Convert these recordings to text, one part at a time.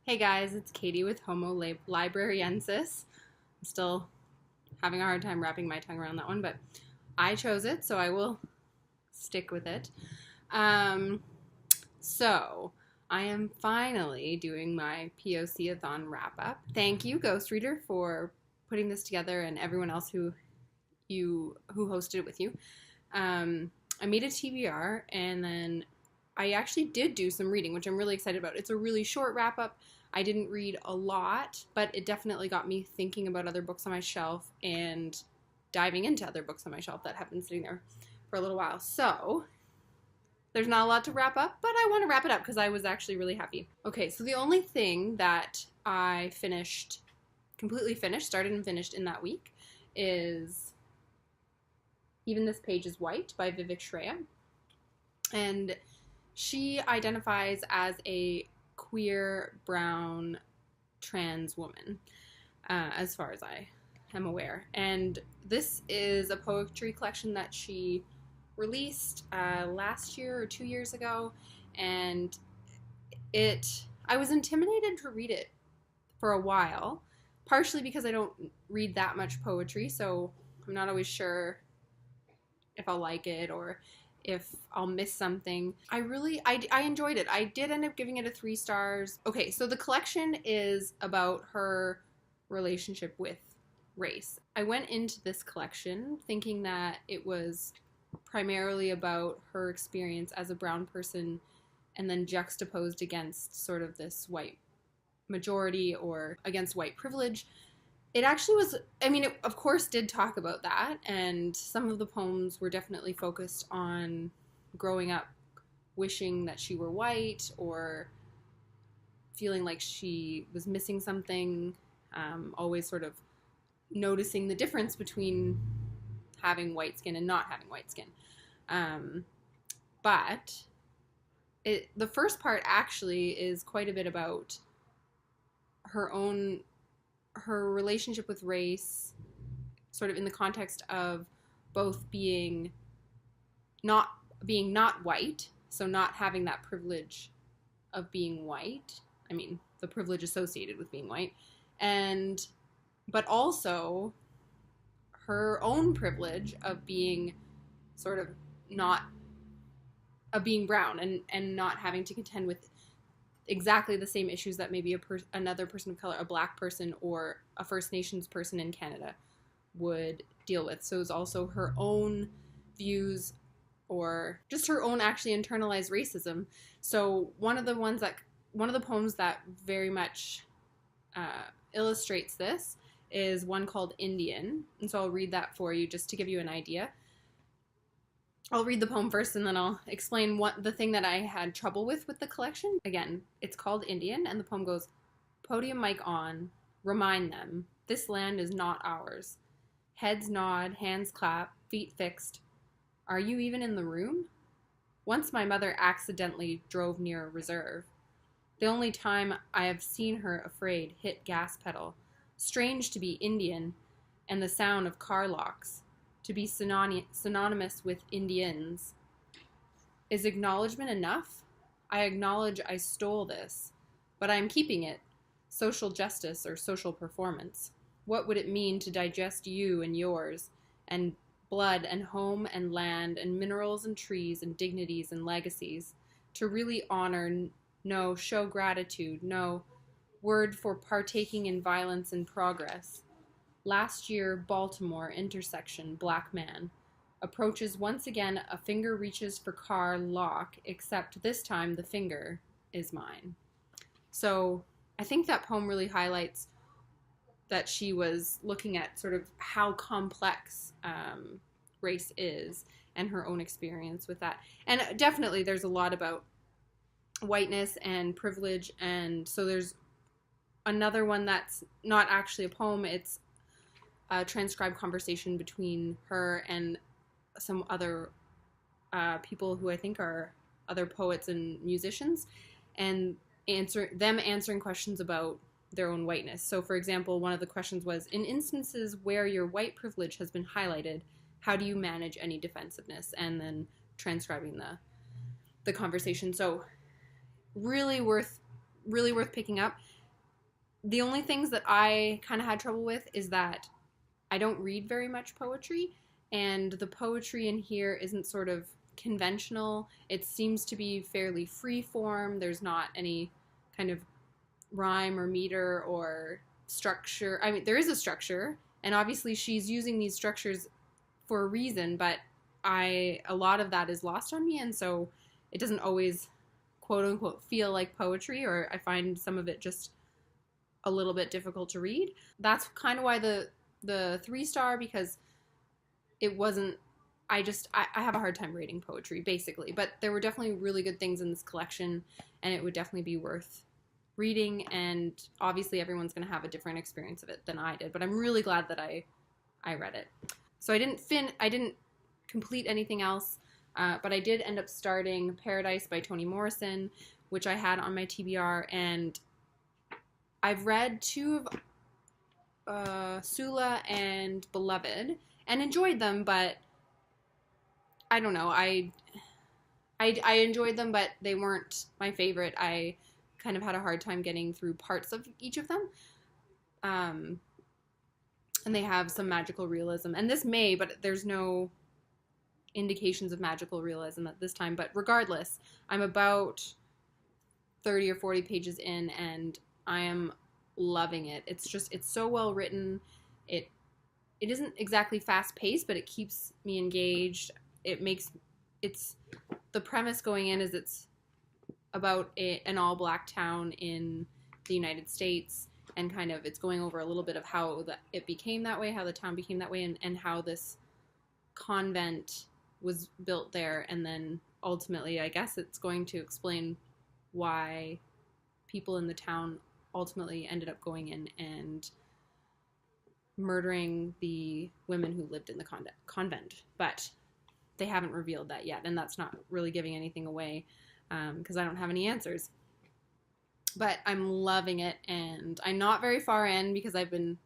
Hey guys, it's Katie with Homo Librariensis. I'm still having a hard time wrapping my tongue around that one, but I chose it, so I will stick with it. Um, so, I am finally doing my POCathon Wrap-Up. Thank you, Ghost Reader, for putting this together and everyone else who hosted it with you. I made a TBR, and then I actually did do some reading, which I'm really excited about. It's a really short wrap-up. I didn't read a lot, but it definitely got me thinking about other books on my shelf and diving into other books on my shelf that have been sitting there for a little while. So, there's not a lot to wrap up, but I want to wrap it up because I was actually really happy. Okay, so the only thing that I completely finished, started and finished in that week is Even This Page is White by Vivek Shraya. And she identifies as a queer, brown, trans woman, as far as I am aware. And this is a poetry collection that she released last year or 2 years ago. And I was intimidated to read it for a while, partially because I don't read that much poetry, so I'm not always sure if I'll like it or if I'll miss something. I enjoyed it. I did end up giving it 3 stars. Okay, so the collection is about her relationship with race. I went into this collection thinking that it was primarily about her experience as a brown person and then juxtaposed against sort of this white majority or against white privilege. It actually was, it of course did talk about that, and some of the poems were definitely focused on growing up wishing that she were white or feeling like she was missing something, always sort of noticing the difference between having white skin and not having white skin. But the first part actually is quite a bit about her relationship with race, sort of in the context of both being not white, so not having that privilege of being white. The privilege associated with being white, but also her own privilege of being sort of being brown and not having to contend with exactly the same issues that maybe another person of color, a black person or a First Nations person in Canada would deal with. So it's also her own views or just her own actually internalized racism. So one of the poems that very much illustrates this is one called Indian. And so I'll read that for you just to give you an idea. I'll read the poem first and then I'll explain what the thing that I had trouble with the collection. Again, it's called Indian, and the poem goes, "Podium mic on, remind them, this land is not ours. Heads nod, hands clap, feet fixed. Are you even in the room? Once my mother accidentally drove near a reserve. The only time I have seen her afraid hit gas pedal. Strange to be Indian and the sound of car locks. To be synonymous with Indians. Is acknowledgement enough? I acknowledge I stole this, but I am keeping it. Social justice or social performance. What would it mean to digest you and yours, and blood and home and land and minerals and trees and dignities and legacies? To really honor, no, show gratitude, no, word for partaking in violence and progress. Last year, Baltimore intersection, black man. Approaches once again, a finger reaches for car lock, except this time the finger is mine." So I think that poem really highlights that she was looking at sort of how complex race is and her own experience with that. And definitely there's a lot about whiteness and privilege, and so there's another one that's not actually a poem, it's a transcribed conversation between her and some other people who I think are other poets and musicians, and answering questions about their own whiteness. So, for example, one of the questions was, in instances where your white privilege has been highlighted, how do you manage any defensiveness? And then transcribing the conversation. So, really worth picking up. The only things that I kind of had trouble with is that I don't read very much poetry, and the poetry in here isn't sort of conventional. It seems to be fairly free form. There's not any kind of rhyme or meter or structure. I mean, there is a structure, and obviously she's using these structures for a reason, but a lot of that is lost on me, and so it doesn't always quote unquote feel like poetry, or I find some of it just a little bit difficult to read. That's kind of why the 3-star, because it wasn't, I have a hard time reading poetry, basically. But there were definitely really good things in this collection, and it would definitely be worth reading, and obviously everyone's going to have a different experience of it than I did, but I'm really glad that I read it. So I didn't complete anything else, but I did end up starting Paradise by Toni Morrison, which I had on my TBR, and I've read 2 of Sula and Beloved and enjoyed them, but I don't know. I enjoyed them, but they weren't my favorite. I kind of had a hard time getting through parts of each of them. And they have some magical realism. And this may, but there's no indications of magical realism at this time. But regardless, I'm about 30 or 40 pages in, and I am loving it. It's so well written. It isn't exactly fast paced, but it keeps me engaged. The premise going in is it's about an all black town in the United States, and kind of it's going over a little bit of how it became that way, how the town became that way, and how this convent was built there, and then ultimately I guess it's going to explain why people in the town ultimately ended up going in and murdering the women who lived in the convent. But they haven't revealed that yet, and that's not really giving anything away, because I don't have any answers. But I'm loving it, and I'm not very far in because I've been,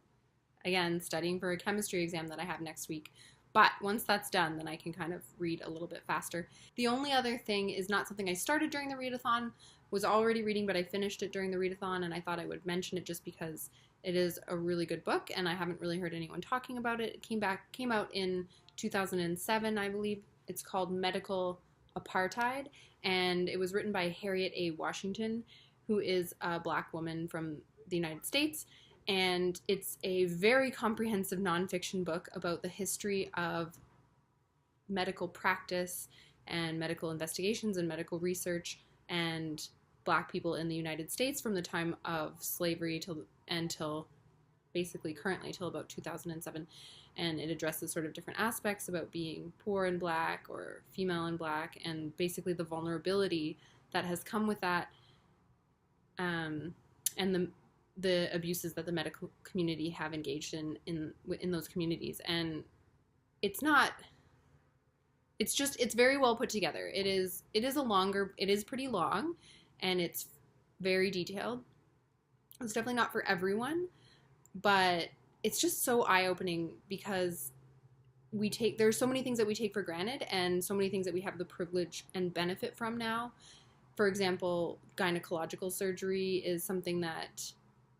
again, studying for a chemistry exam that I have next week. But once that's done, then I can kind of read a little bit faster. The only other thing is not something I started during the readathon, was already reading, but I finished it during the readathon, and I thought I would mention it just because it is a really good book, and I haven't really heard anyone talking about it. It came out in 2007, I believe. It's called Medical Apartheid, and it was written by Harriet A. Washington, who is a black woman from the United States, and it's a very comprehensive nonfiction book about the history of medical practice and medical investigations and medical research and black people in the United States from the time of slavery until basically currently till about 2007. And it addresses sort of different aspects about being poor and black or female and black, and basically the vulnerability that has come with that, and the abuses that the medical community have engaged in those communities. And it's very well put together. It is pretty long, and it's very detailed. It's definitely not for everyone, but it's just so eye-opening because there's so many things that we take for granted and so many things that we have the privilege and benefit from now. For example, gynecological surgery is something that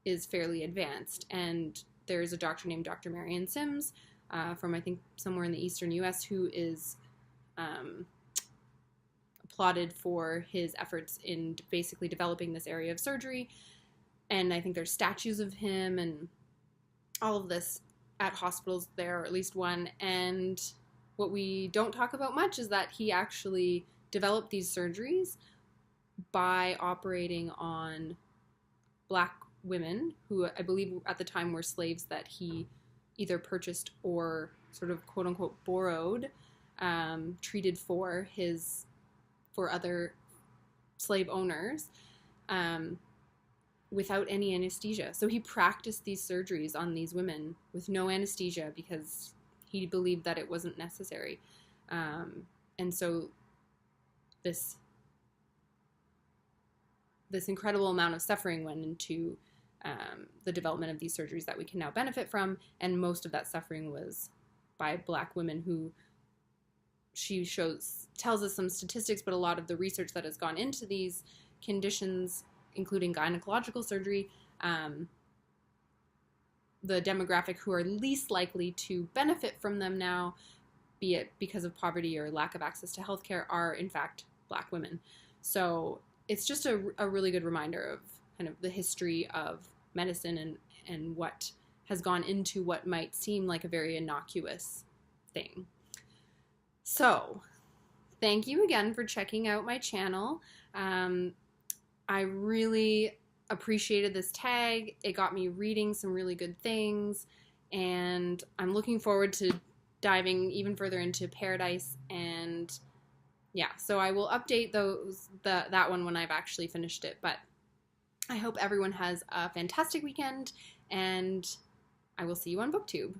is fairly advanced, and there's a doctor named Dr. Marion Sims from, I think, somewhere in the eastern U.S. who is applauded for his efforts in basically developing this area of surgery, and I think there's statues of him and all of this at hospitals there, or at least one. And what we don't talk about much is that he actually developed these surgeries by operating on black women who I believe at the time were slaves that he either purchased or sort of quote unquote borrowed, treated for other slave owners, without any anesthesia. So he practiced these surgeries on these women with no anesthesia because he believed that it wasn't necessary. And so this incredible amount of suffering went into the development of these surgeries that we can now benefit from, and most of that suffering was by black women who tells us some statistics, but a lot of the research that has gone into these conditions, including gynecological surgery, the demographic who are least likely to benefit from them now, be it because of poverty or lack of access to healthcare, are in fact Black women. So it's just a really good reminder of kind of the history of medicine and what has gone into what might seem like a very innocuous thing. So thank you again for checking out my channel. I really appreciated this tag. It got me reading some really good things, and I'm looking forward to diving even further into Paradise. And yeah, so I will update that one when I've actually finished it. But I hope everyone has a fantastic weekend, and I will see you on BookTube.